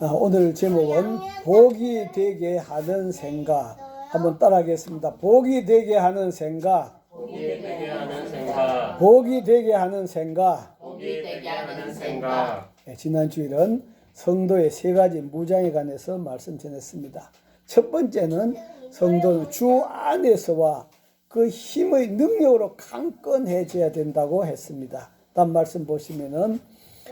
오늘 제목은 복이 되게 하는 생각. 한번 따라하겠습니다. 복이 되게 하는 생각. 복이 되게 하는 생각. 복이 되게 하는 생각. 복이 되게 하는 생각. 지난 주일은 성도의 세 가지 무장에 관해서 말씀 전했습니다. 첫 번째는 성도는 주 안에서와 그 힘의 능력으로 강건해져야 된다고 했습니다. 다음 말씀 보시면은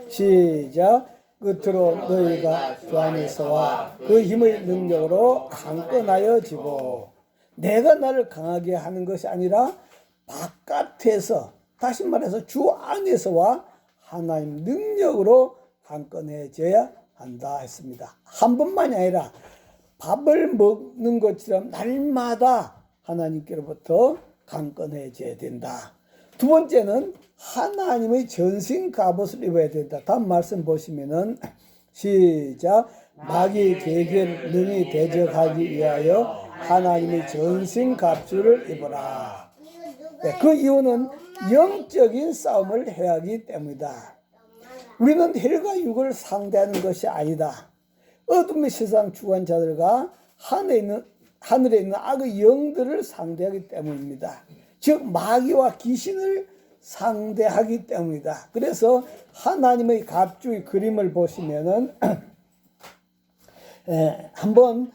시작. 끝으로 너희가 주 안에서와 그 힘의 능력으로 강건하여지고, 내가 나를 강하게 하는 것이 아니라 바깥에서, 다시 말해서 주 안에서와 하나님 능력으로 강건해져야 한다 했습니다. 한 번만이 아니라 밥을 먹는 것처럼 날마다 하나님께로부터 강건해져야 된다. 두 번째는 하나님의 전신 갑옷을 입어야 된다. 다음 말씀 보시면은 시작. 마귀 계계를 능히 대적하기 위하여 하나님의 전신 갑주를 입어라. 그 이유는 영적인 싸움을 해야 하기 때문이다. 우리는 혈과 육을 상대하는 것이 아니다. 어둠의 세상 주관자들과 하늘에 있는 악의 영들을 상대하기 때문입니다. 즉 마귀와 귀신을 상대하기 때문이다. 그래서 하나님의 갑주의 그림을 보시면은 한번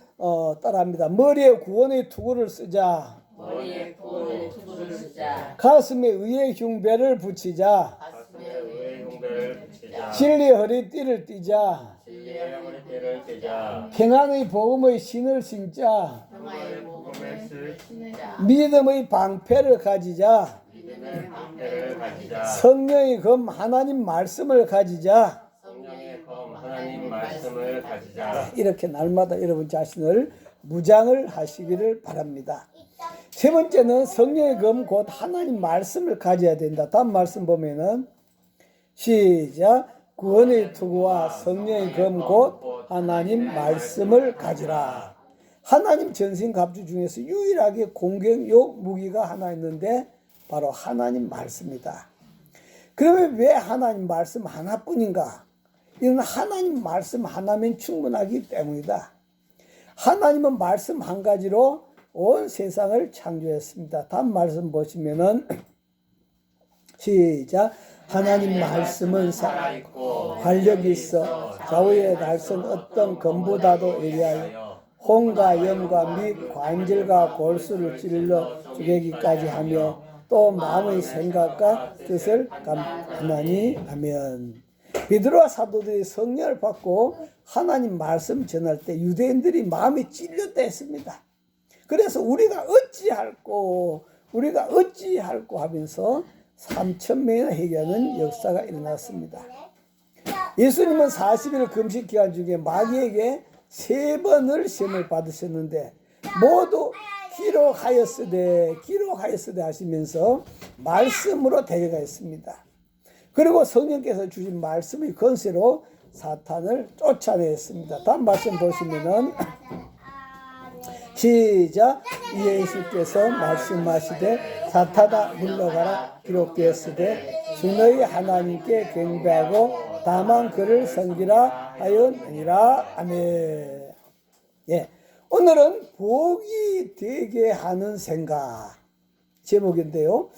따라합니다. 머리에 구원의 투구를 쓰자. 머리에 구원의 투구를 쓰자. 가슴에 의의 흉배를 붙이자. 가슴에 의의 흉배를 붙이자. 진리의 허리띠를 띠자. 진리의 허리띠를 띠자. 평안의 복음의 신을 신자. 평화의 복음을 신자. 믿음의 방패를 가지자. 믿음의 방패를 가지자. 성령의 검 하나님 말씀을 가지자. 성령의 검 하나님 말씀을 가지자. 이렇게 날마다 여러분 자신을 무장을 하시기를 바랍니다. 세 번째는 성령의 검 곧 하나님 말씀을 가져야 된다. 다음 말씀 보면은 시작. 구원의 투구와 성령의 검 곧 하나님 말씀을 가지라. 하나님 전신 갑주 중에서 유일하게 공격용 무기가 하나 있는데 바로 하나님 말씀이다. 그러면 왜 하나님 말씀 하나뿐인가? 이는 하나님 말씀 하나면 충분하기 때문이다. 하나님은 말씀 한 가지로 온 세상을 창조했습니다. 다음 말씀 보시면은 시작. 하나님 말씀은 살아있고 활력이 있어 좌우의 날선 어떤 검보다도 예리하여 혼과 영과 및 관절과 골수를 찔러 죽이기까지 하며 또 마음의 생각과 뜻을 감하나니 하면. 베드로와 사도들이 성령을 받고 하나님 말씀 전할 때 유대인들이 마음이 찔렸다 했습니다. 그래서 우리가 어찌할꼬 하면서 3,000명이나 회개하는 역사가 일어났습니다. 예수님은 40일 금식 기간 중에 마귀에게 3번을 시험을 받으셨는데 모두 기록하였으되 하시면서 말씀으로 대적하였습니다. 그리고 성령께서 주신 말씀의 권세로 사탄을 쫓아냈습니다. 다음 말씀 보시면은 시작. 예수께서 말씀하시되 사탄아 물러가라 기록되었으되 주 너희 하나님께 경배하고 다만 그를 섬기라 하였느니라. 아멘. 오늘은 복이 되게 하는 생각 제목인데요.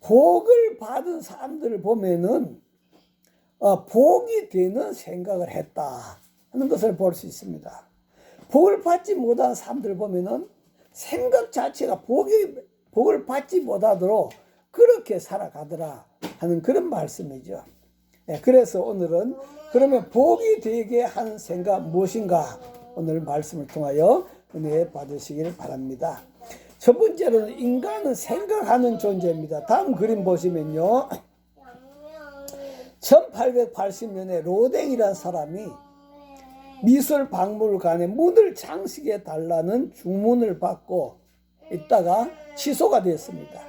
복을 받은 사람들을 보면은 복이 되는 생각을 했다 하는 것을 볼 수 있습니다. 복을 받지 못한 사람들을 보면은 생각 자체가 복을 받지 못하도록 그렇게 살아가더라 하는 그런 말씀이죠. 그래서 오늘은 그러면 복이 되게 하는 생각 무엇인가 오늘 말씀을 통하여 은혜 받으시기를 바랍니다. 첫 번째로는 인간은 생각하는 존재입니다. 다음 그림 보시면요. 1880년에 로댕이라는 사람이 미술박물관에 문을 장식해 달라는 주문을 받고 있다가 취소가 됐습니다.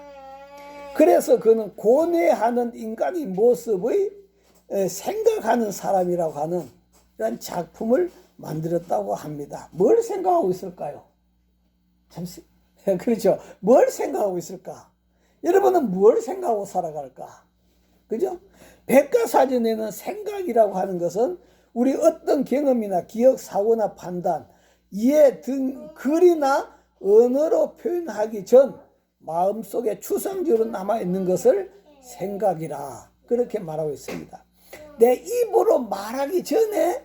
그래서 그는 고뇌하는 인간의 모습의 생각하는 사람이라고 하는 이런 작품을 만들었다고 합니다. 뭘 생각하고 있을까요? 잠시 그렇죠. 뭘 생각하고 있을까? 여러분은 뭘 생각하고 살아갈까? 그죠? 백과사전에는 생각이라고 하는 것은 우리 어떤 경험이나 기억, 사고나 판단, 이해 등 글이나 언어로 표현하기 전 마음속에 추상적으로 남아있는 것을 생각이라 그렇게 말하고 있습니다. 내 입으로 말하기 전에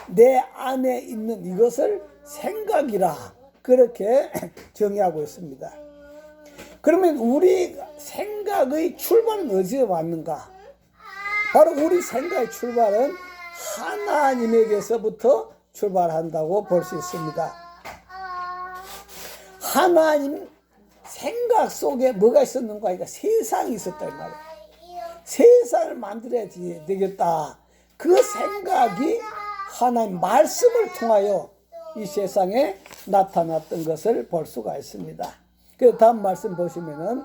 내 안에 있는 이것을 생각이라 그렇게 정의하고 있습니다. 그러면 우리 생각의 출발은 어디서 왔는가? 바로 우리 생각의 출발은 하나님에게서부터 출발한다고 볼 수 있습니다. 하나님 생각 속에 뭐가 있었는가? 그러니까 세상이 있었다 이 말이에요. 세상을 만들어야 되겠다. 그 생각이 하나님 말씀을 통하여 이 세상에 나타났던 것을 볼 수가 있습니다. 그 다음 말씀 보시면은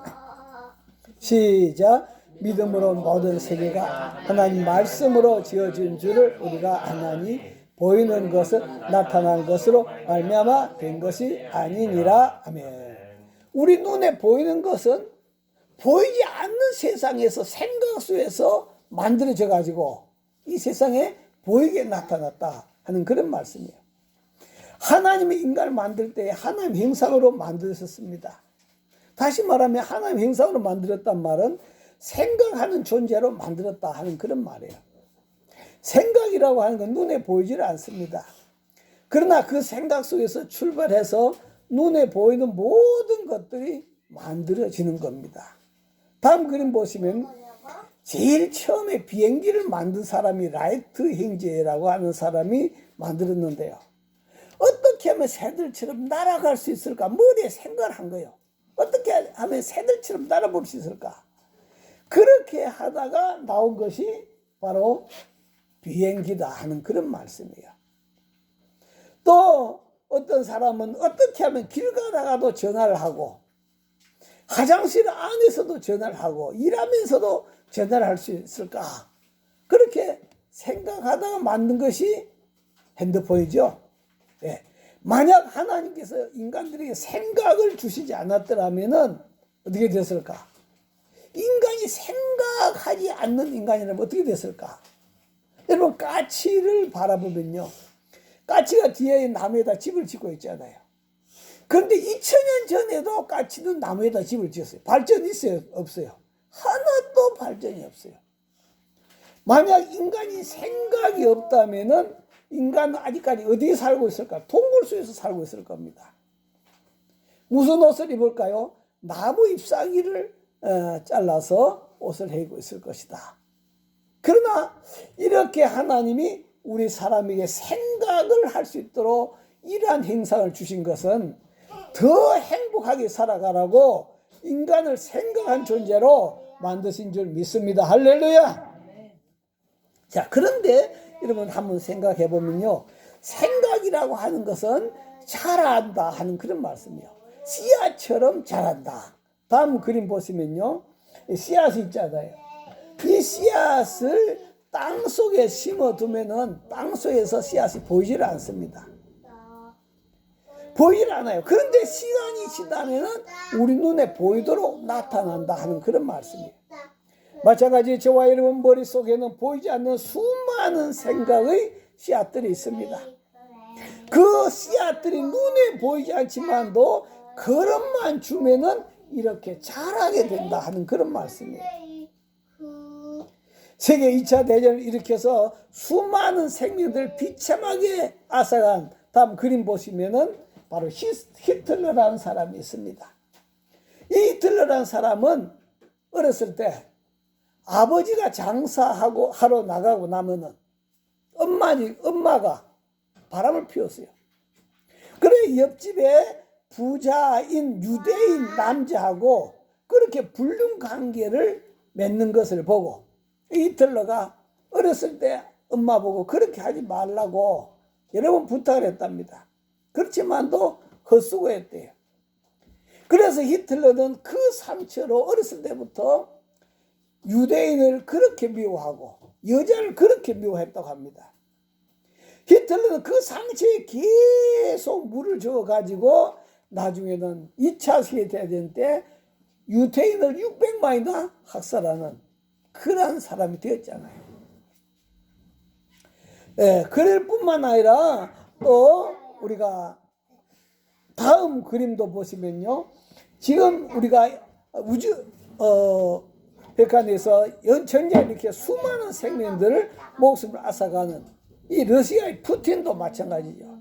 시작. 믿음으로 모든 세계가 하나님 말씀으로 지어진 줄을 우리가 아나니 보이는 것은 나타난 것으로 말미암아 된 것이 아니니라. 아멘. 우리 눈에 보이는 것은 보이지 않는 세상에서 생각 속에서 만들어져 가지고 이 세상에 보이게 나타났다 하는 그런 말씀이에요. 하나님이 인간을 만들 때 하나님 형상으로 만드셨습니다. 다시 말하면 하나님 형상으로 만들었단 말은 생각하는 존재로 만들었다 하는 그런 말이에요. 생각이라고 하는 건 눈에 보이질 않습니다. 그러나 그 생각 속에서 출발해서 눈에 보이는 모든 것들이 만들어지는 겁니다. 다음 그림 보시면 제일 처음에 비행기를 만든 사람이 라이트 형제라고 하는 사람이 만들었는데요. 어떻게 하면 새들처럼 날아갈 수 있을까? 머리에 생각을 한 거예요. 어떻게 하면 새들처럼 날아볼 수 있을까? 그렇게 하다가 나온 것이 바로 비행기다 하는 그런 말씀이에요. 또 어떤 사람은 어떻게 하면 길 가다가도 전화를 하고 화장실 안에서도 전화를 하고 일하면서도 전화를 할 수 있을까? 그렇게 생각하다가 만든 것이 핸드폰이죠. 예. 만약 하나님께서 인간들에게 생각을 주시지 않았더라면 어떻게 됐을까? 인간이 생각하지 않는 인간이라면 어떻게 됐을까? 여러분 까치를 바라보면요. 까치가 뒤에 나무에다 집을 짓고 있잖아요. 그런데 2000년 전에도 까치는 나무에다 집을 지었어요. 발전이 있어요? 없어요? 하나도 발전이 없어요. 만약 인간이 생각이 없다면 인간은 아직까지 어디에 살고 있을까? 동굴 속에서 살고 있을 겁니다. 무슨 옷을 입을까요? 나무 잎사귀를 잘라서 옷을 입고 있을 것이다. 그러나 이렇게 하나님이 우리 사람에게 생각을 할 수 있도록 이러한 형상을 주신 것은 더 행복하게 살아가라고 인간을 생각한 존재로 만드신 줄 믿습니다. 할렐루야. 자, 그런데 여러분 한번 생각해 보면요. 생각이라고 하는 것은 자란다 하는 그런 말씀이에요. 씨앗처럼 자란다. 다음 그림 보시면요. 씨앗이 있잖아요. 이 씨앗을 땅 속에 심어두면은 땅 속에서 씨앗이 보이질 않습니다. 보이질 않아요. 그런데 시간이 지나면은 우리 눈에 보이도록 나타난다 하는 그런 말씀이에요. 마찬가지 저와 여러분 머릿속에는 보이지 않는 수많은 생각의 씨앗들이 있습니다. 그 씨앗들이 눈에 보이지 않지만도 걸음만 주면은 이렇게 자라게 된다 하는 그런 말씀이에요. 세계 2차 대전을 일으켜서 수많은 생명들을 비참하게 앗아간 다음 그림 보시면은 바로 히틀러라는 사람이 있습니다. 이 히틀러라는 사람은 어렸을 때 아버지가 장사하고 하러 나가고 나면은 엄마가 바람을 피웠어요. 그래 옆집에 부자인 유대인 남자하고 그렇게 불륜 관계를 맺는 것을 보고 히틀러가 어렸을 때 엄마 보고 그렇게 하지 말라고 여러 번 부탁을 했답니다. 그렇지만도 헛수고했대요. 그래서 히틀러는 그 상처로 어렸을 때부터 유대인을 그렇게 미워하고 여자를 그렇게 미워했다고 합니다. 히틀러는 그 상처에 계속 물을 줘가지고 나중에는 2차 세계대전 때 유대인을 600만이나 학살하는 그런 사람이 되었잖아요. 그럴 뿐만 아니라 또 우리가 다음 그림도 보시면요. 지금 우리가 우주 백한에서 전쟁 이렇게 수많은 생명들을 목숨을 앗아가는 이 러시아의 푸틴도 마찬가지죠.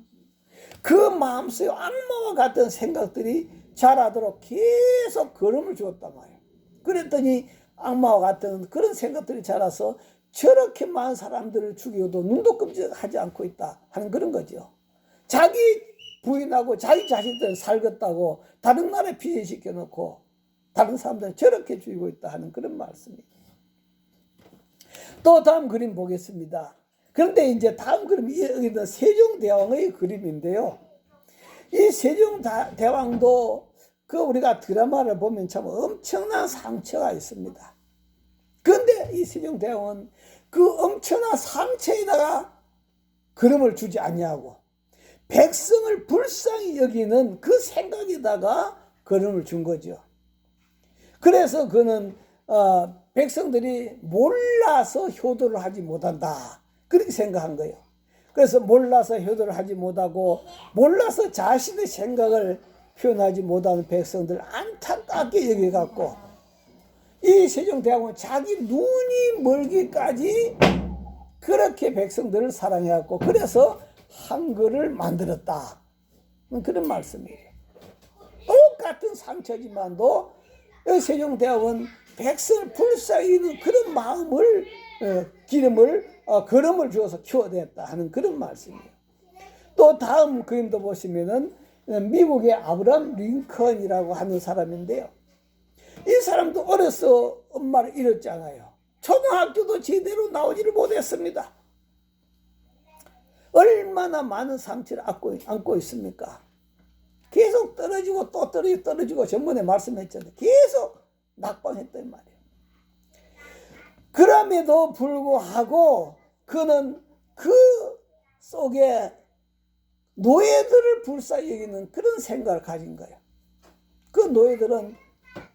그 마음속에 악마와 같은 생각들이 자라도록 계속 걸음을 주었단 말이에요. 그랬더니 악마와 같은 그런 생각들이 자라서 저렇게 많은 사람들을 죽여도 눈도 끔찍하지 않고 있다 하는 그런 거죠. 자기 부인하고 자기 자신들은 살겠다고 다른 나라에 피신시켜 놓고 다른 사람들은 저렇게 죽이고 있다 하는 그런 말씀입니다. 또 다음 그림 보겠습니다. 그런데 이제 다음 그림이 세종대왕의 그림인데요. 이 세종대왕도 그 우리가 드라마를 보면 참 엄청난 상처가 있습니다. 그런데 이 세종대왕은 그 엄청난 상처에다가 그림을 주지 아니하고 백성을 불쌍히 여기는 그 생각에다가 그림을 준 거죠. 그래서 그는 백성들이 몰라서 효도를 하지 못한다 그렇게 생각한 거예요. 그래서 몰라서 효도를 하지 못하고 몰라서 자신의 생각을 표현하지 못하는 백성들을 안타깝게 여겨갖고 이 세종대왕은 자기 눈이 멀기까지 그렇게 백성들을 사랑해갖고 그래서 한글을 만들었다 그런 말씀이에요. 똑같은 상처지만도 세종대왕은 백성을 불쌍히 그런 마음을 걸음을 주어서 키워냈다 하는 그런 말씀이에요. 또 다음 그림도 보시면은 미국의 아브라함 링컨이라고 하는 사람인데요. 이 사람도 어려서 엄마를 잃었잖아요. 초등학교도 제대로 나오지를 못했습니다. 얼마나 많은 상처를 안고 있습니까? 계속 떨어지고 또 떨어지고 전번에 말씀했잖아요. 계속 낙방했단 말이에요. 그럼에도 불구하고 그는 그 속에 노예들을 불쌍히 여기는 그런 생각을 가진 거예요. 그 노예들은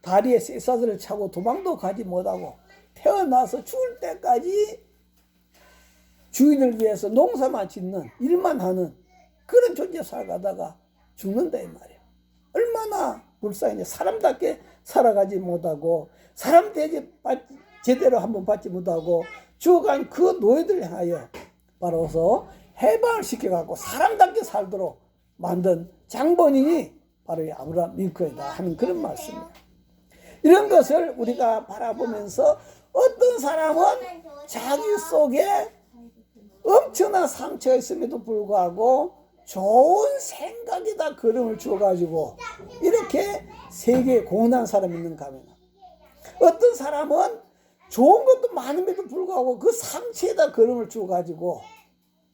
다리에 쇠사슬을 차고 도망도 가지 못하고 태어나서 죽을 때까지 주인을 위해서 농사만 짓는 일만 하는 그런 존재 살아가다가 죽는다 이 말이에요. 얼마나 불쌍해. 사람답게 살아가지 못하고 사람 대접 제대로 한번 받지 못하고 죽어간 그 노예들을 향하여 바로서 해방을 시켜갖고 사람답게 살도록 만든 장본인이 바로 이 아브라함 링컨이다 하는 그런 말씀이에요. 이런 것을 우리가 바라보면서 어떤 사람은 자기 속에 엄청난 상처가 있음에도 불구하고 좋은 생각에다 그림을 주어가지고 이렇게 세계에 공헌한 사람이 있는가 하면 어떤 사람은 좋은 것도 많음에도 불구하고 그 상처에다 그림을 주어가지고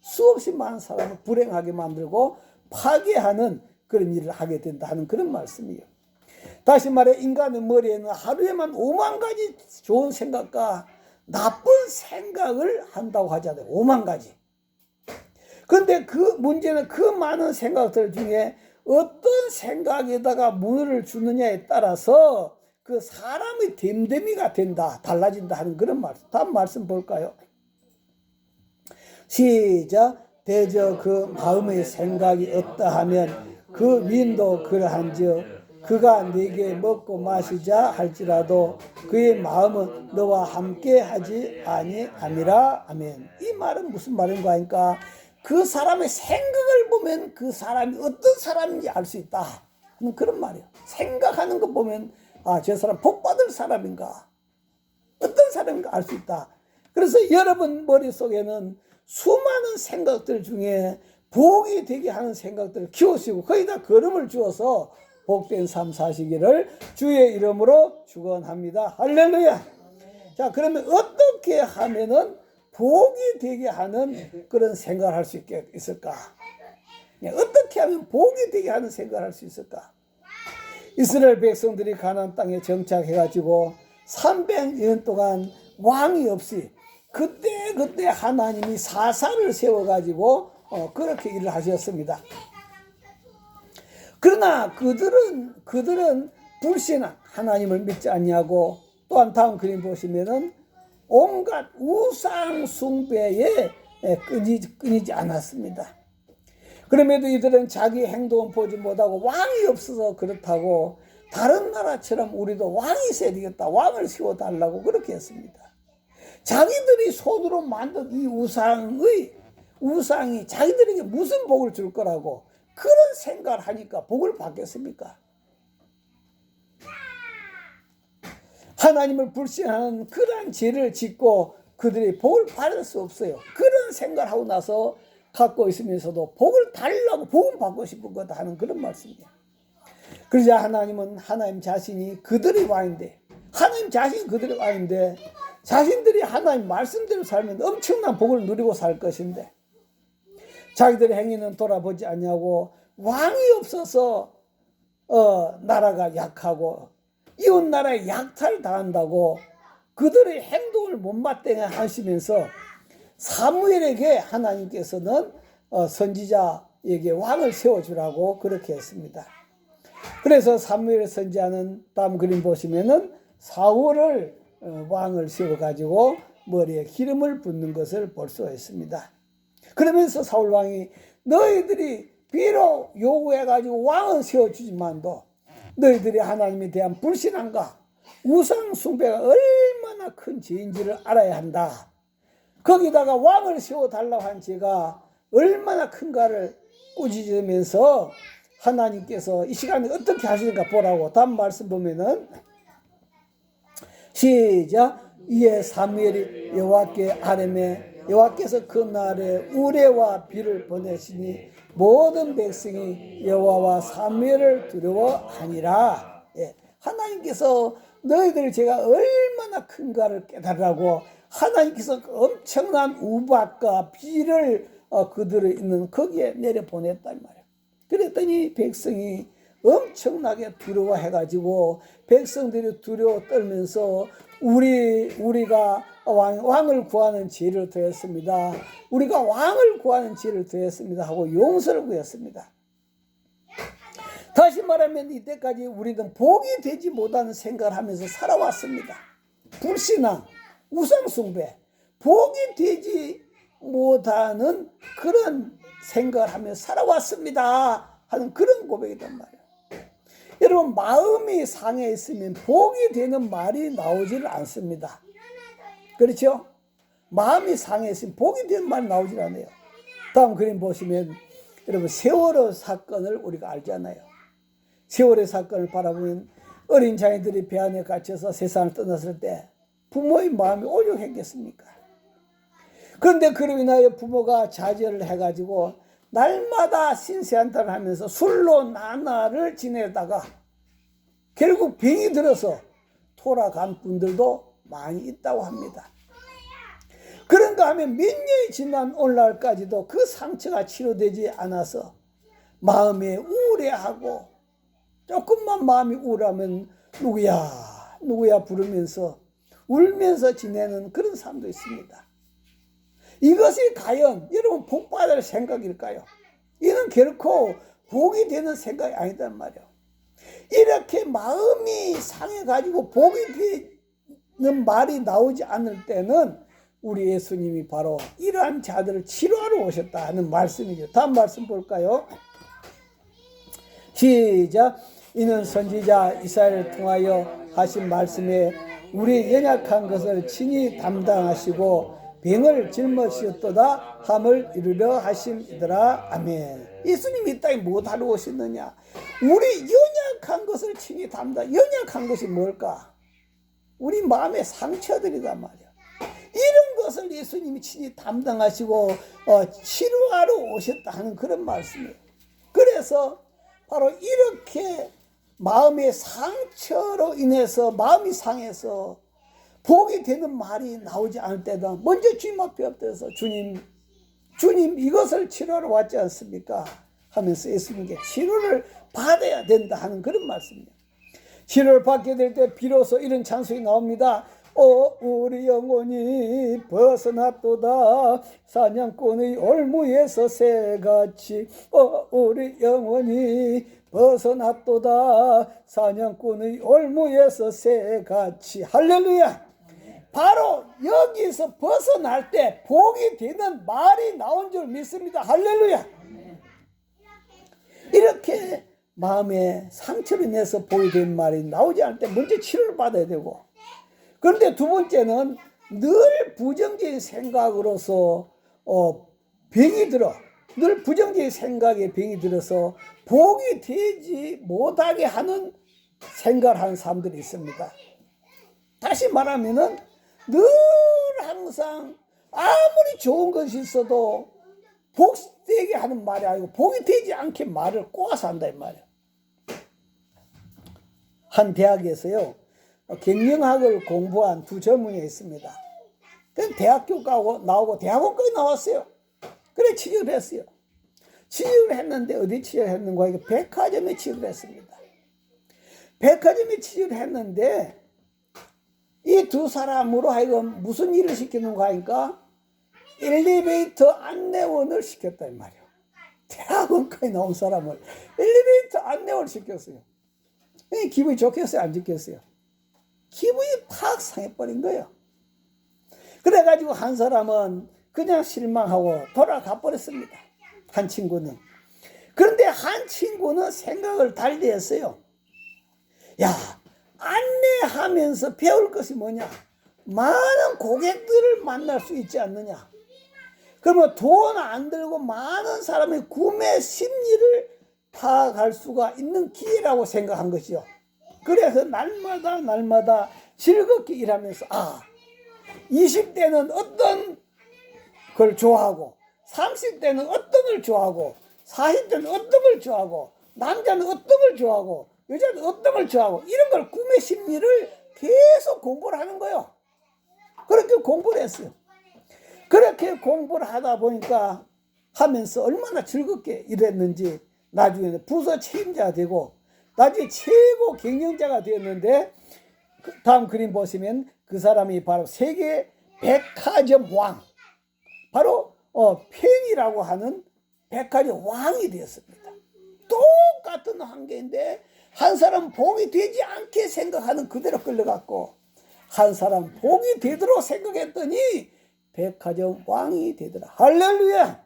수없이 많은 사람을 불행하게 만들고 파괴하는 그런 일을 하게 된다 하는 그런 말씀이에요. 다시 말해 인간의 머리에는 하루에만 5만 가지 좋은 생각과 나쁜 생각을 한다고 하잖아요. 5만 가지. 그런데 그 문제는 그 많은 생각들 중에 어떤 생각에다가 문을 주느냐에 따라서 그 사람의 됨됨이가 된다, 달라진다 하는 그런 말씀. 다음 말씀 볼까요? 시작. 대저 그 마음의 생각이 없다 하면 그 위인도 그러한즉 그가 네게 먹고 마시자 할지라도 그의 마음은 너와 함께 하지 아니함이라. 아멘. 이 말은 무슨 말인가 하니까 그 사람의 생각을 보면 그 사람이 어떤 사람인지 알 수 있다 하는 그런 말이에요. 생각하는 거 보면 저 사람 복 받을 사람인가 어떤 사람인가 알 수 있다. 그래서 여러분 머릿속에는 수많은 생각들 중에 복이 되게 하는 생각들을 키우시고 거기다 걸음을 주어서 복된 삶 사시기를 주의 이름으로 축원합니다. 할렐루야. 자, 그러면 어떻게 하면은 복이 되게 하는 그런 생각을 할 수 있을까? 어떻게 하면 복이 되게 하는 생각을 할 수 있을까? 이스라엘 백성들이 가나안 땅에 정착해가지고 300년 동안 왕이 없이 그때 하나님이 사사를 세워가지고 그렇게 일을 하셨습니다. 그러나 그들은 불신한 하나님을 믿지 아니하고 또한 다음 그림 보시면은 온갖 우상 숭배에 끊이지 않았습니다. 그럼에도 이들은 자기 행동을 보지 못하고 왕이 없어서 그렇다고 다른 나라처럼 우리도 왕이 있어야 되겠다, 왕을 세워달라고 그렇게 했습니다. 자기들이 손으로 만든 이 우상이 자기들에게 무슨 복을 줄 거라고 그런 생각을 하니까 복을 받겠습니까? 하나님을 불신하는 그러한 죄를 짓고 그들이 복을 받을 수 없어요. 그런 생각을 하고 나서 갖고 있으면서도 복을 달라고 복을 받고 싶은 거다 하는 그런 말씀이에요. 그러자 하나님은 하나님 자신이 그들의 왕인데, 하나님 자신이 그들의 왕인데 자신들이 하나님 말씀대로 살면 엄청난 복을 누리고 살 것인데 자기들의 행위는 돌아보지 않냐고 왕이 없어서 나라가 약하고 이웃 나라에 약탈 당한다고 그들의 행동을 못마땅해 하시면서 사무엘에게 하나님께서는 선지자에게 왕을 세워주라고 그렇게 했습니다. 그래서 사무엘 선지자는 다음 그림 보시면은 사울을 왕을 세워가지고 머리에 기름을 붓는 것을 볼 수 있습니다. 그러면서 사울 왕이 너희들이 비록 요구해가지고 왕은 세워주지만도 너희들이 하나님에 대한 불신함과 우상 숭배가 얼마나 큰 죄인지를 알아야 한다. 거기다가 왕을 세워달라고 한 죄가 얼마나 큰가를 꾸짖으면서 하나님께서 이 시간에 어떻게 하시는가 보라고 다음 말씀 보면은 시작. 이에 사무엘이 여호와께 아뢰매 여호와께서 그날에 우레와 비를 보내시니 모든 백성이 여호와와 사무엘을 두려워하니라. 하나님께서 너희들 제가 얼마나 큰가를 깨달으라고 하나님께서 엄청난 우박과 비를 그들을 있는 거기에 내려 보냈단 말이에요. 그랬더니 백성이 엄청나게 두려워해가지고 백성들이 두려워 떨면서 우리가 왕을 구하는 죄를 더했습니다. 우리가 왕을 구하는 죄를 더했습니다 하고 용서를 구했습니다. 다시 말하면 이때까지 우리는 복이 되지 못하는 생각을 하면서 살아왔습니다. 불신앙, 우상숭배, 복이 되지 못하는 그런 생각을 하면서 살아왔습니다 하는 그런 고백이란 말이에요. 여러분, 마음이 상해 있으면 복이 되는 말이 나오지를 않습니다. 그렇죠? 마음이 상해 있으면 복이 되는 말이 나오질 않아요. 다음 그림 보시면 여러분 세월호 사건을 우리가 알잖아요. 세월호 사건을 바라보면 어린 자녀들이 배 안에 갇혀서 세상을 떠났을 때 부모의 마음이 오죽했겠습니까? 그런데 그로 인하여 부모가 자제를 해가지고 날마다 신세한탄을 하면서 술로 나날을 지내다가 결국 병이 들어서 돌아간 분들도 많이 있다고 합니다. 그런가 하면 몇 년이 지난 오늘날까지도 그 상처가 치료되지 않아서 마음이 우울해하고 조금만 마음이 우울하면 누구야 부르면서 울면서 지내는 그런 사람도 있습니다. 이것이 과연 여러분 복받을 생각일까요? 이는 결코 복이 되는 생각이 아니단 말이에요. 이렇게 마음이 상해가지고 복이 되는 말이 나오지 않을 때는 우리 예수님이 바로 이러한 자들을 치료하러 오셨다 하는 말씀이죠. 다음 말씀 볼까요? 시작. 이는 선지자 이사야를 통하여 하신 말씀에 우리 연약한 것을 친히 담당하시고 병을 짊어지셨도다 함을 이루려 하심이더라. 아멘. 예수님이 이 땅에 못하러 오셨느냐? 우리 연약한 것을 친히 연약한 것이 뭘까? 우리 마음의 상처들이란 말이야. 이런 것을 예수님이 친히 담당하시고 치료하러 오셨다 하는 그런 말씀이에요. 그래서 바로 이렇게 마음의 상처로 인해서 마음이 상해서 복이 되는 말이 나오지 않을 때다 먼저 주님 앞에 엎드려서 주님 이것을 치료하러 왔지 않습니까? 하면서 예수님께 치료를 받아야 된다 하는 그런 말씀입니다. 치료를 받게 될 때 비로소 이런 찬송이 나옵니다. 우리 영혼이 벗어났도다 사냥꾼의 올무에서 새같이 우리 영혼이 벗어났도다 사냥꾼의 올무에서 새같이 할렐루야. 바로 여기서 벗어날 때 복이 되는 말이 나온 줄 믿습니다. 할렐루야. 이렇게 마음에 상처를 내서 복이 된 말이 나오지 않을 때 먼저 치료를 받아야 되고, 그런데 두 번째는 늘 부정적인 생각으로서 병이 들어, 늘 부정적인 생각에 병이 들어서 복이 되지 못하게 하는 생각을 하는 사람들이 있습니다. 다시 말하면은 늘 항상 아무리 좋은 것이 있어도 복되게 하는 말이 아니고 복이 되지 않게 말을 꼬아서 한다 이 말이에요. 한 대학에서요 경영학을 공부한 두 젊은이가 있습니다. 그래서 대학교 가고 나오고 대학원까지 나왔어요. 그래 취직을 했어요. 취직을 했는데 어디 취직을 했는가? 이게 백화점에 취직을 했습니다. 백화점에 취직을 했는데 이 두 사람으로 하여금 무슨 일을 시키는가 하니까 엘리베이터 안내원을 시켰다 이 말이에요. 대학원까지 나온 사람을 엘리베이터 안내원을 시켰어요. 기분이 좋겠어요? 안 좋겠어요? 기분이 팍 상해버린 거예요. 그래가지고 한 사람은 그냥 실망하고 돌아가 버렸습니다. 한 친구는. 그런데 한 친구는 생각을 달리 했어요. 야, 안내하면서 배울 것이 뭐냐? 많은 고객들을 만날 수 있지 않느냐? 그러면 돈 안 들고 많은 사람의 구매 심리를 파악할 수가 있는 기회라고 생각한 것이요. 그래서 날마다 즐겁게 일하면서 20대는 어떤 걸 좋아하고 30대는 어떤 걸 좋아하고 40대는 어떤 걸 좋아하고 남자는 어떤 걸 좋아하고 여자는 어떤 걸 좋아하고 이런 걸 구매 심리를 계속 공부를 하는 거예요. 그렇게 공부를 했어요. 그렇게 공부를 하다 보니까 하면서 얼마나 즐겁게 일했는지 나중에는 부서 책임자가 되고 나중에 최고 경영자가 되었는데 다음 그림 보시면 그 사람이 바로 세계 백화점 왕, 바로 펜이라고 하는 백화점 왕이 되었습니다. 똑같은 관계인데 한 사람 복이 되지 않게 생각하는 그대로 끌려갔고 한 사람 복이 되도록 생각했더니 백화점 왕이 되더라. 할렐루야.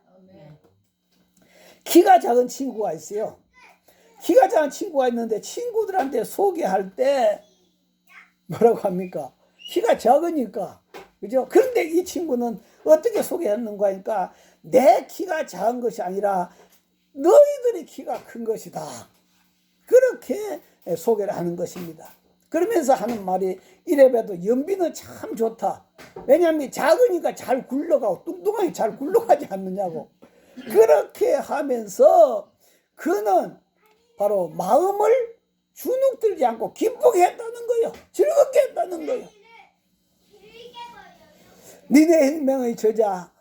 키가 작은 친구가 있어요. 키가 작은 친구가 있는데 친구들한테 소개할 때 뭐라고 합니까? 키가 작으니까. 그죠? 그런데 이 친구는 어떻게 소개했는가 하니까 내 키가 작은 것이 아니라 너희들이 키가 큰 것이다. 그렇게 소개를 하는 것입니다. 그러면서 하는 말이 이래봬도 연비는 참 좋다. 왜냐하면 작으니까 잘 굴러가고 뚱뚱하게 잘 굴러가지 않느냐고. 그렇게 하면서 그는 바로 마음을 주눅들지 않고 기쁘게 했다는 거예요. 즐겁게 했다는 거예요. 니네 혁명의 저자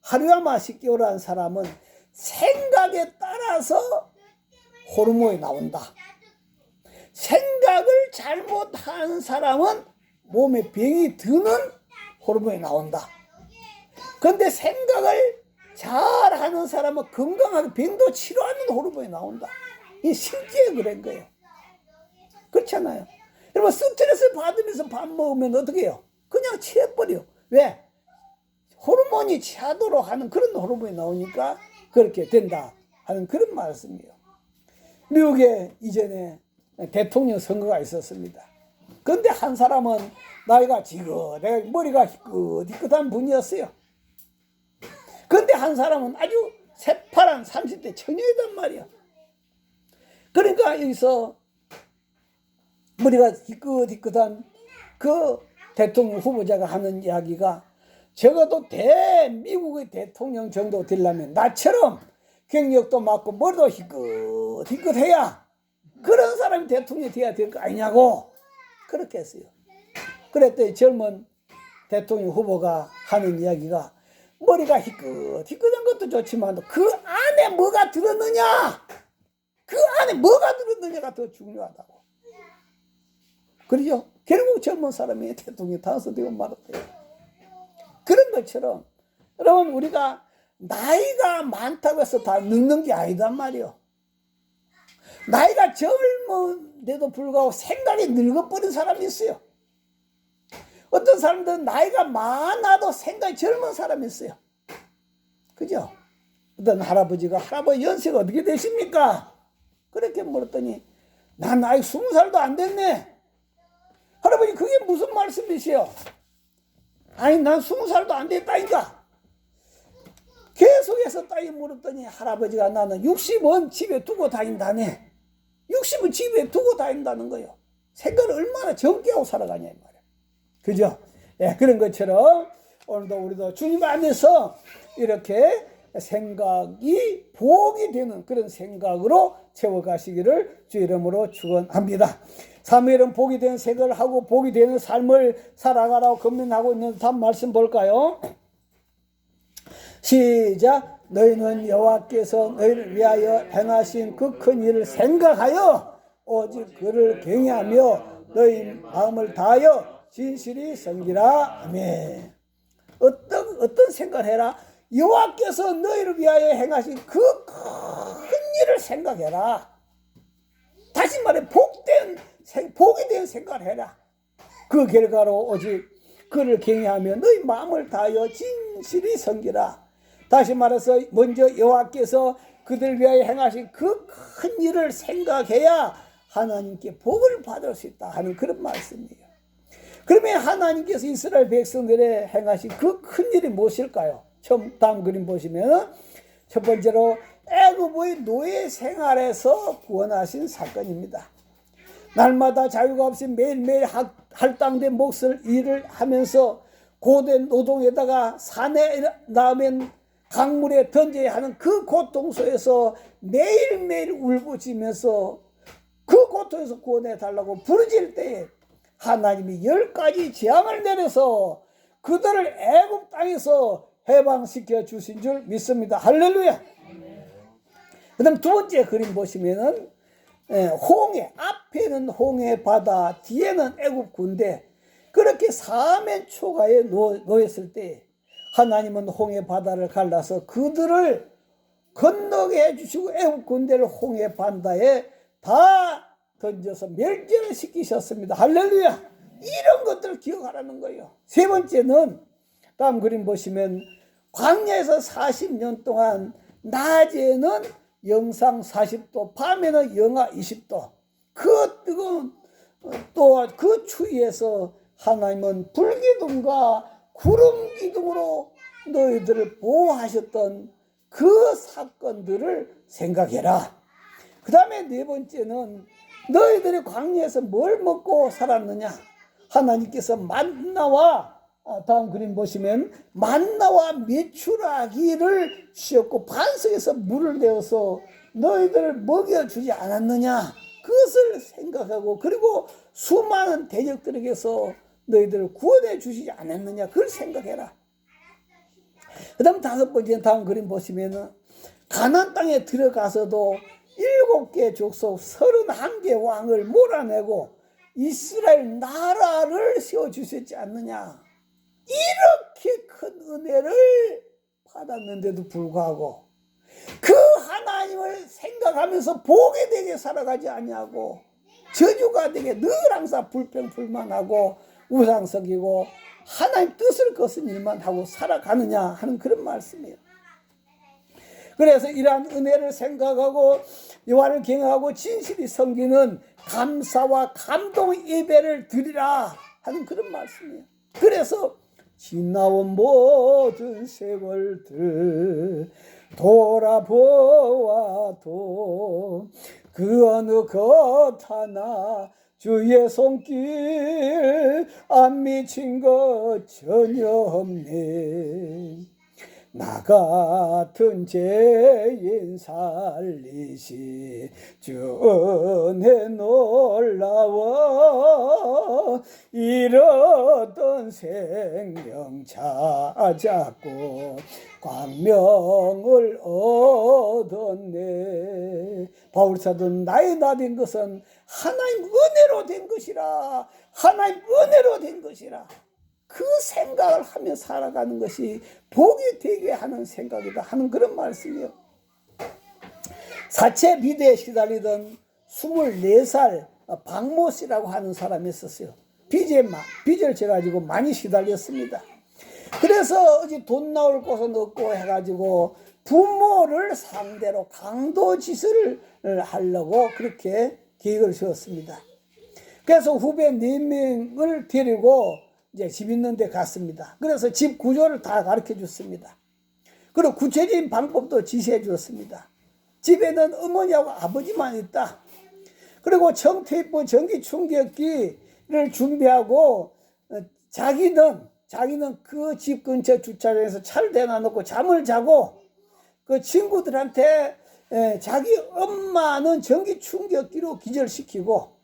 하루야마 시키오라는 사람은 생각에 따라서 호르몬이 나온다. 생각을 잘못하는 사람은 몸에 병이 드는 호르몬이 나온다. 그런데 생각을 잘하는 사람은 건강하게 병도 치료하는 호르몬이 나온다. 이 실제 그런 거예요. 그렇잖아요. 여러분 스트레스 받으면서 밥 먹으면 어떻게 해요? 그냥 취해버려. 왜? 호르몬이 취하도록 하는 그런 호르몬이 나오니까 그렇게 된다 하는 그런 말씀이에요. 미국에 이전에 대통령 선거가 있었습니다. 그런데 한 사람은 나이가 지긋 머리가 희끗희끗한 분이었어요. 그런데 한 사람은 아주 새파란 30대 처녀이단 말이야. 그러니까 여기서 머리가 희끗희끗한 그 대통령 후보자가 하는 이야기가 적어도 미국의 대통령 정도 되려면 나처럼 경력도 많고 머리도 희끗희끗해야 그런 사람이 대통령이 돼야 될 거 아니냐고 그렇게 했어요. 그랬더니 젊은 대통령 후보가 하는 이야기가 머리가 희끗희끗한 것도 좋지만 그 안에 뭐가 들었느냐, 그 안에 뭐가 들었느냐가 더 중요하다고. 그러죠? 결국 젊은 사람이 대통령이 당선되고 말았대요. 그런 것처럼 여러분 우리가 나이가 많다고 해서 다 늙는 게 아니단 말이에요. 나이가 젊은데도 불구하고 생각이 늙어버린 사람이 있어요. 어떤 사람들은 나이가 많아도 생각이 젊은 사람이 있어요. 그죠? 어떤 할아버지가 할아버지 연세가 어떻게 되십니까? 그렇게 물었더니 난 나이 20살도 안 됐네. 할아버지 그게 무슨 말씀이시요? 아니 난 20살도 안 됐다니까. 계속해서 따위 물었더니 할아버지가 나는 60은 집에 두고 다닌다네. 60은 집에 두고 다닌다는 거예요. 생각을 얼마나 젊게 하고 살아가냐 이 말이에요. 그죠? 예, 그런 것처럼 오늘도 우리도 주님 안에서 이렇게 생각이 복이 되는 그런 생각으로 채워가시기를 주 이름으로 축원합니다. 사무엘은 복이 되는 생각을 하고 복이 되는 삶을 살아가라고 권면하고 있는 다음 말씀 볼까요? 시작. 너희는 여호와께서 너희를 위하여 행하신 그 큰 일을 생각하여 오직 그를 경외하며 너희 마음을 다하여 진실이 섬기라. 아멘. 어떤 생각을 해라? 여호와께서 너희를 위하여 행하신 그 큰 일을 생각해라. 다시 말해 복이 된 생각을 해라. 그 결과로 오직 그를 경외하며 너희 마음을 다하여 진실이 섬기라. 다시 말해서 먼저 여호와께서 그들 위하여 행하신 그 큰 일을 생각해야 하나님께 복을 받을 수 있다 하는 그런 말씀이에요. 그러면 하나님께서 이스라엘 백성들의 행하신 그 큰 일이 무엇일까요? 처음 다음 그림 보시면 첫 번째로 애굽의 노예 생활에서 구원하신 사건입니다. 날마다 자유가 없이 매일매일 할당된 몫을 일을 하면서 고된 노동에다가 산에 나면 강물에 던져야 하는 그 고통소에서 매일매일 울부짖으면서 그 고통에서 구원해 달라고 부르짖을 때에 하나님이 10가지 재앙을 내려서 그들을 애굽 땅에서 해방시켜 주신 줄 믿습니다. 할렐루야. 그 다음 두 번째 그림 보시면은 홍해, 앞에는 홍해 바다, 뒤에는 애굽 군대, 그렇게 사면 초가에 놓였을 때 하나님은 홍해 바다를 갈라서 그들을 건너게 해주시고 애굽 군대를 홍해 바다에 다 던져서 멸절을 시키셨습니다. 할렐루야. 이런 것들을 기억하라는 거예요. 세 번째는 다음 그림 보시면 광야에서 40년 동안 낮에는 영상 40도, 밤에는 영하 20도, 그 뜨거운 또 그 추위에서 하나님은 불기둥과 구름 기둥으로 너희들을 보호하셨던 그 사건들을 생각해라. 그 다음에 네 번째는 너희들이 광야에서 뭘 먹고 살았느냐? 하나님께서 만나와 다음 그림 보시면 만나와 메추라기를 씌웠고 반석에서 물을 내어서 너희들을 먹여주지 않았느냐? 그것을 생각하고 그리고 수많은 대적들에게서 너희들을 구원해 주시지 않았느냐? 그걸 생각해라. 그 다음 다섯 번째 다음 그림 보시면은 가나안 땅에 들어가서도 7개 족속 31개 왕을 몰아내고 이스라엘 나라를 세워주셨지 않느냐? 이렇게 큰 은혜를 받았는데도 불구하고 그 하나님을 생각하면서 복이 되게 살아가지 아니하고 저주가 되게 늘 항상 불평불만하고 우상 섬기고 하나님 뜻을 거스른 일만 하고 살아가느냐 하는 그런 말씀이에요. 그래서 이러한 은혜를 생각하고 여호와를 경외하고 진실이 섬기는 감사와 감동 예배를 드리라 하는 그런 말씀이에요. 그래서 지나온 모든 세월들 돌아보아도 그 어느 것 하나 주의 손길 안 미친 것 전혀 없네. 나 같은 죄인 살리시 주 은혜 놀라워 잃었던 생명 찾았고 광명을 얻었네. 바울사도는 나의 나 된 것은 하나님 은혜로 된 것이라. 하나님 은혜로 된 것이라. 그 생각을 하며 살아가는 것이 복이 되게 하는 생각이다 하는 그런 말씀이에요. 사체 비대에 시달리던 24살 박모 씨라고 하는 사람이 있었어요. 빚을 져가지고 많이 시달렸습니다. 그래서 어디 돈 나올 곳은 없고 해가지고 부모를 상대로 강도짓을 하려고 그렇게 계획을 세웠습니다. 그래서 후배 4명을 데리고 이제 집 있는 데 갔습니다. 그래서 집 구조를 다 가르쳐 줬습니다. 그리고 구체적인 방법도 지시해 주었습니다. 집에는 어머니하고 아버지만 있다. 그리고 청테이프 전기 충격기를 준비하고 자기는 그 집 근처 주차장에서 차를 대놔 놓고 잠을 자고 그 친구들한테 자기 엄마는 전기 충격기로 기절시키고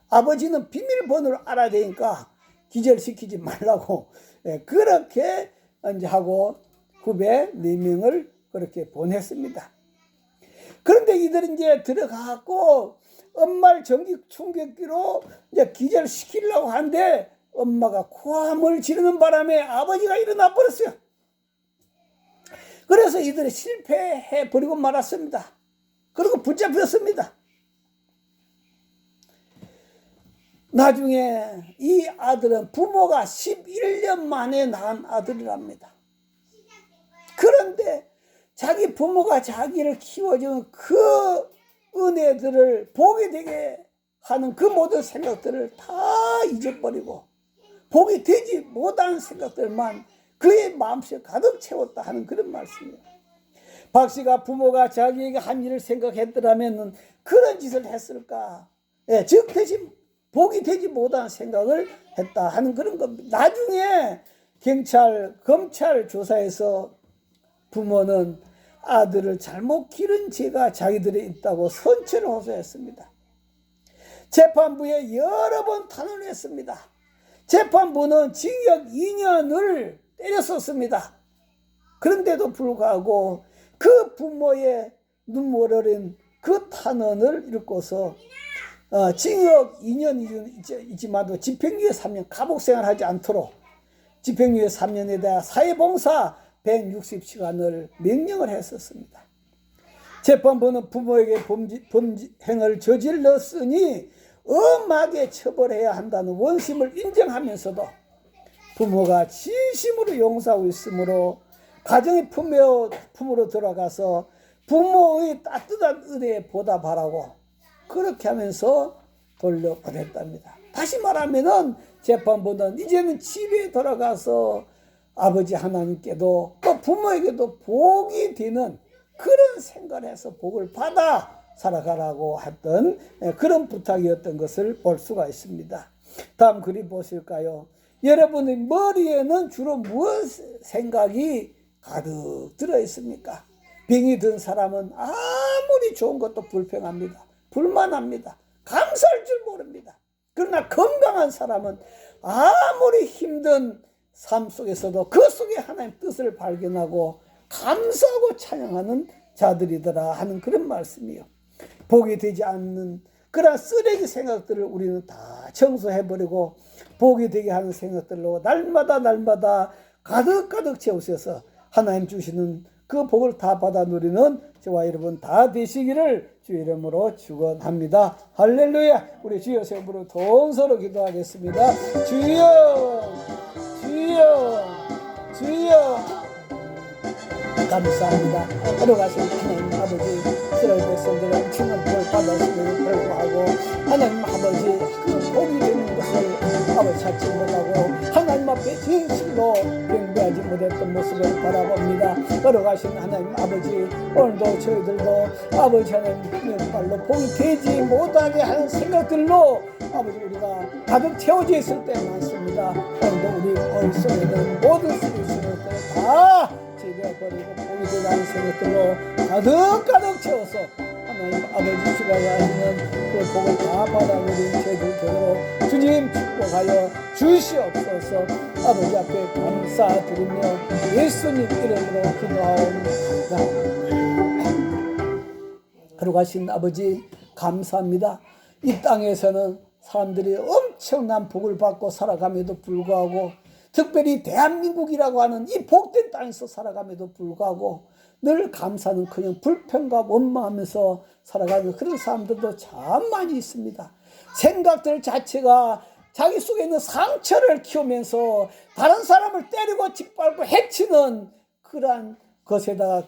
아버지는 비밀번호를 알아야 되니까 기절시키지 말라고 그렇게 이제 하고 후배 4명을 그렇게 보냈습니다. 그런데 이들은 이제 들어가고 엄마를 전기 충격기로 이제 기절시키려고 하는데 엄마가 고함을 지르는 바람에 아버지가 일어나 버렸어요. 그래서 이들이 실패해 버리고 말았습니다. 그리고 붙잡혔습니다. 나중에 이 아들은 부모가 11년 만에 낳은 아들이랍니다. 그런데 자기 부모가 자기를 키워준 그 은혜들을 보게 되게 하는 그 모든 생각들을 다 잊어버리고 복이 되지 못한 생각들만 그의 마음속에 가득 채웠다 하는 그런 말씀이에요. 박 씨가 부모가 자기에게 한 일을 생각했더라면 그런 짓을 했을까? 즉 대신 복이 되지 못한 생각을 했다 하는 그런 겁니다. 나중에 검찰 조사에서 부모는 아들을 잘못 기른 죄가 자기들에 있다고 선처를 호소했습니다. 재판부에 여러 번 탄원을 했습니다. 재판부는 징역 2년을 때렸었습니다. 그런데도 불구하고 그 부모의 눈물 어린 그 탄원을 읽고서 징역 2년이지만도 집행유예 3년 감옥생활 하지 않도록 집행유예 3년에 대한 사회봉사 160시간을 명령을 했었습니다. 재판부는 부모에게 범행을 저질렀으니 엄하게 처벌해야 한다는 원심을 인정하면서도 부모가 진심으로 용서하고 있으므로 가정의 품으로 들어가서 부모의 따뜻한 은혜에 보답하라고 그렇게 하면서 돌려보냈답니다. 다시 말하면은 재판부는 이제는 집에 돌아가서 아버지 하나님께도 또 부모에게도 복이 되는 그런 생각을 해서 복을 받아 살아가라고 했던 그런 부탁이었던 것을 볼 수가 있습니다. 다음 그림 보실까요? 여러분의 머리에는 주로 무엇 생각이 가득 들어 있습니까? 병이 든 사람은 아무리 좋은 것도 불평합니다. 불만합니다. 감사할 줄 모릅니다. 그러나 건강한 사람은 아무리 힘든 삶 속에서도 그 속에 하나님의 뜻을 발견하고 감사하고 찬양하는 자들이더라 하는 그런 말씀이요. 복이 되지 않는 그런 쓰레기 생각들을 우리는 다 청소해버리고 복이 되게 하는 생각들로 날마다 가득 채우셔서 하나님 주시는 그 복을 다 받아 누리는 저와 여러분 다 되시기를 주 이름으로 축원합니다. 할렐루야. 우리 주여 세움으로 동서로 기도하겠습니다. 주여 감사합니다. 걸어가신 하나님 아버지 이스라엘 백성들의 엄청난 복을 받았음에도 불구하고 하나님 아버지 그 복이 되는 것을 아버지 찾지 못하고 하나님 앞에 진실로 경배하지 못했던 모습을 바라봅니다. 걸어가신 하나님 아버지 오늘도 저희들도 아버지 하나님 발로 복이 되지 못하게 하는 생각들로 아버지 우리가 가득 채워져 있을 때 많습니다. 오늘도 우리 머릿속에는 모든 쓰레기들을 다 제거해버리고 복이 되는 생각들로 가득 채워서 하나님 아버지 주가 하시는 그 복을 다 받아들인 저희들 되도록 주님 축복하여 주시옵소서. 아버지 앞에 감사드리며 예수님 이름으로 기도하옵나이다. 걸어가신 아버지 감사합니다. 이 땅에서는 사람들이 엄청난 복을 받고 살아감에도 불구하고 특별히 대한민국이라고 하는 이 복된 땅에서 살아감에도 불구하고 늘 감사는커녕 불평과 원망하면서 살아가는 그런 사람들도 참 많이 있습니다. 생각들 자체가 자기 속에 있는 상처를 키우면서 다른 사람을 때리고 짓밟고 해치는 그러한 것에다가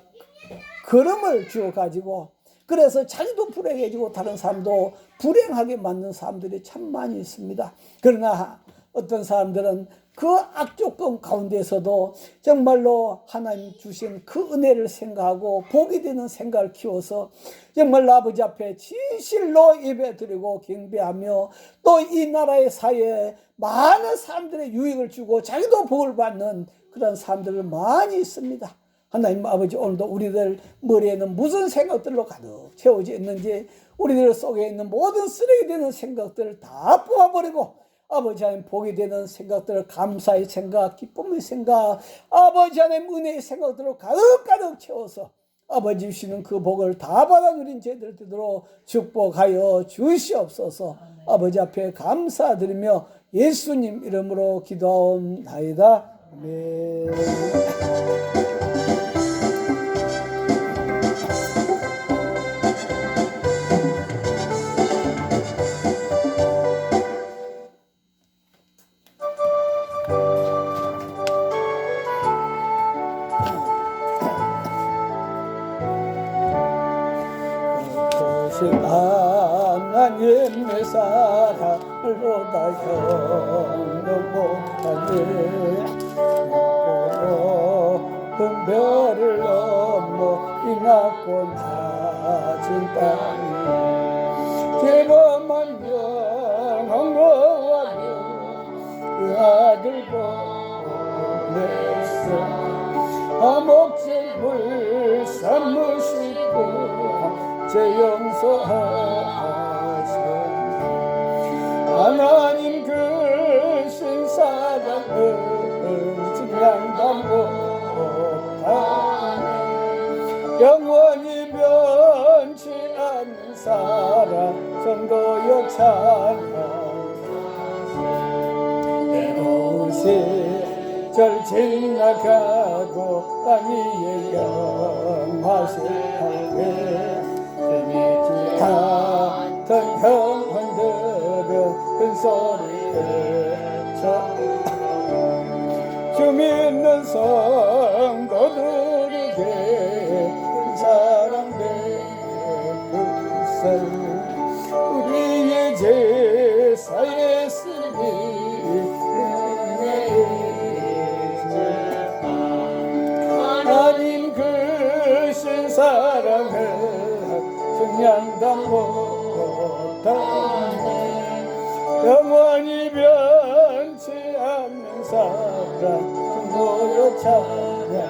걸음을 주어가지고, 그래서 자기도 불행해지고 다른 사람도 불행하게 만든 사람들이 참 많이 있습니다. 그러나 어떤 사람들은 그 악조건 가운데서도 정말로 하나님 주신 그 은혜를 생각하고 복이 되는 생각을 키워서 정말로 아버지 앞에 진실로 예배드리고 경배하며 또 이 나라의 사회에 많은 사람들의 유익을 주고 자기도 복을 받는 그런 사람들 많이 있습니다. 하나님 아버지, 오늘도 우리들 머리에는 무슨 생각들로 가득 채워져 있는지 우리들 속에 있는 모든 쓰레기 되는 생각들을 다 뽑아버리고 아버지 하나님 복이 되는 생각들을, 감사의 생각, 기쁨의 생각, 아버지 하나님 은혜의 생각들로 가득 채워서 아버지 주시는 그 복을 다 받아 누린 저희들 되도록 축복하여 주시옵소서. 아버지 앞에 감사드리며 예수님 이름으로 기도하옵나이다. 아멘. 하나님의 사랑을 다 형용 못하네. 높은 별을 넘어 이 낮고 낮은 땅이 죄범한 영원하며 그 아들 보냈어. 화목제물 삼으시고 제 용서하시오. 하나님 크신 사랑은 증량단 못하네. 영원히 변치 않는 사랑 전도여 찬양. 때로 시절 지나가고 땅 위에 영하실 때 같은 형원들은 큰 소리를 쳐 주 믿는 성도들에게 큰 사랑 베푸세. 우리의 제사에 쓰니 하나님 크신 사랑을 증량단 못하네. 영원히 변치 않는 사랑 모여 찬양하세.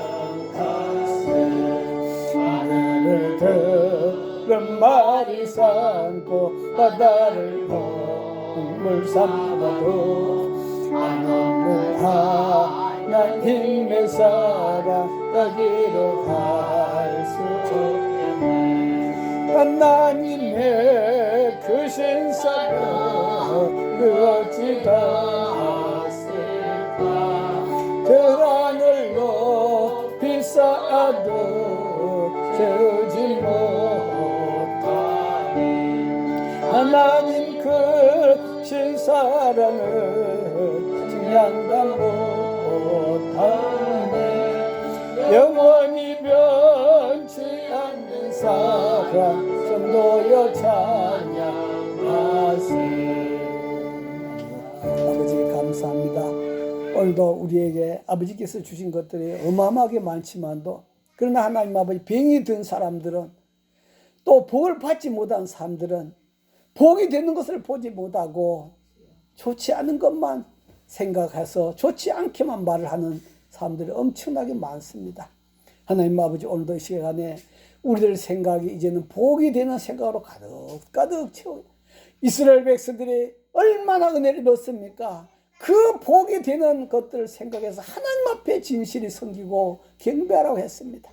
하늘을 들은 말이 삼고 바다를 물 삼아도 안없는 하나님의 사랑 여기로 갈 수 없네. 하나님의 크신 사랑 그 어찌 닿았을까. 저 하늘 높이 쌓아도 채우지 못하니 하나님 크신 사랑을 증량단 못하네. 영원히 변치 않는 사랑 전도여 찬양하세. 아버지 감사합니다. 오늘도 우리에게 아버지께서 주신 것들이 어마어마하게 많지만도, 그러나 하나님 아버지 병이 든 사람들은, 또 복을 받지 못한 사람들은 복이 되는 것을 보지 못하고 좋지 않은 것만 생각해서 좋지 않게만 말을 하는 사람들이 엄청나게 많습니다. 하나님 아버지, 오늘도 이 시간에 우리들 생각이 이제는 복이 되는 생각으로 가득 채워. 이스라엘 백성들이 얼마나 은혜를 받습니까? 그 복이 되는 것들을 생각해서 하나님 앞에 진실이 섬기고 경배하라고 했습니다.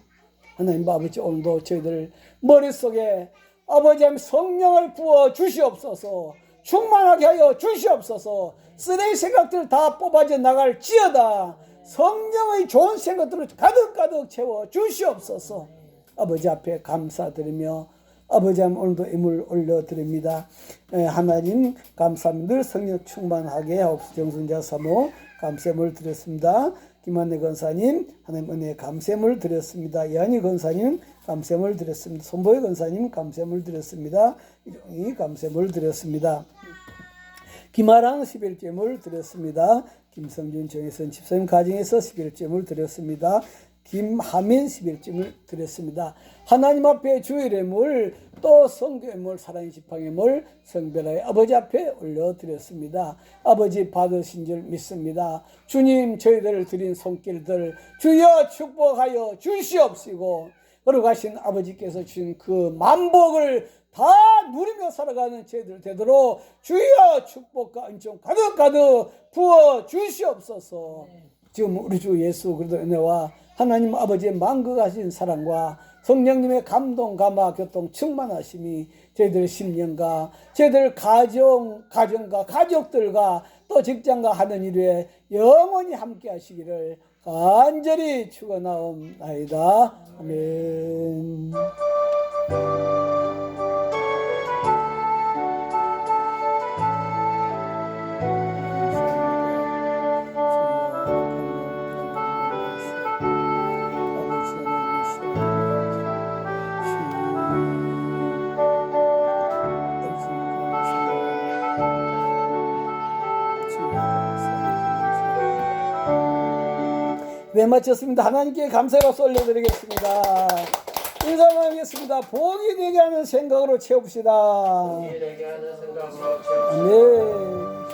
하나님 아버지, 오늘도 저희들 머릿속에 아버지 성령을 부어 주시옵소서. 충만하게 하여 주시옵소서. 쓰레기 생각들 다 뽑아져 나갈지어다. 성령의 좋은 생각들을 가득 채워 주시옵소서. 아버지 앞에 감사드리며 아버지 오늘도 예물 올려드립니다. 하나님 감사합니다. 늘 성령 충만하게 하옵소서. 정순자 사모 감사물 드렸습니다. 김한래 권사님 하나님 은혜 감사물 드렸습니다. 이한희 권사님 감사물 드렸습니다. 손보희 권사님 감사물 드렸습니다. 이종희 감사물 드렸습니다. 김아랑 11제물 드렸습니다. 김성준 정혜선 집사님 가정에서 11제물 드렸습니다. 김하민 11제물 드렸습니다. 하나님 앞에 주일 예물 또 성교 예물 사랑의 지팡이 예물 성별의 아버지 앞에 올려드렸습니다. 아버지 받으신 줄 믿습니다. 주님 저희들을 드린 손길들 주여 축복하여 주시옵시고 걸어가신 아버지께서 주신 그 만복을 다 누리며 살아가는 저희들 되도록 주여 축복과 은총 가득가득 부어 주시옵소서. 지금 우리 주 예수 그리스도 은혜와 하나님 아버지의 만극하신 사랑과 성령님의 감동 감화 교통 충만하심이 저희들의 심령과 저희들 가정과 가족들과 또 직장과 하는 일에 영원히 함께 하시기를 간절히 축원하옵나이다. 아멘. 네, 마쳤습니다. 하나님께 감사의 박수 올려드리겠습니다. 인사하겠습니다. 복이 되게 하는 생각으로 채웁시다. 이에게 하는 생각으로 채우시고 네.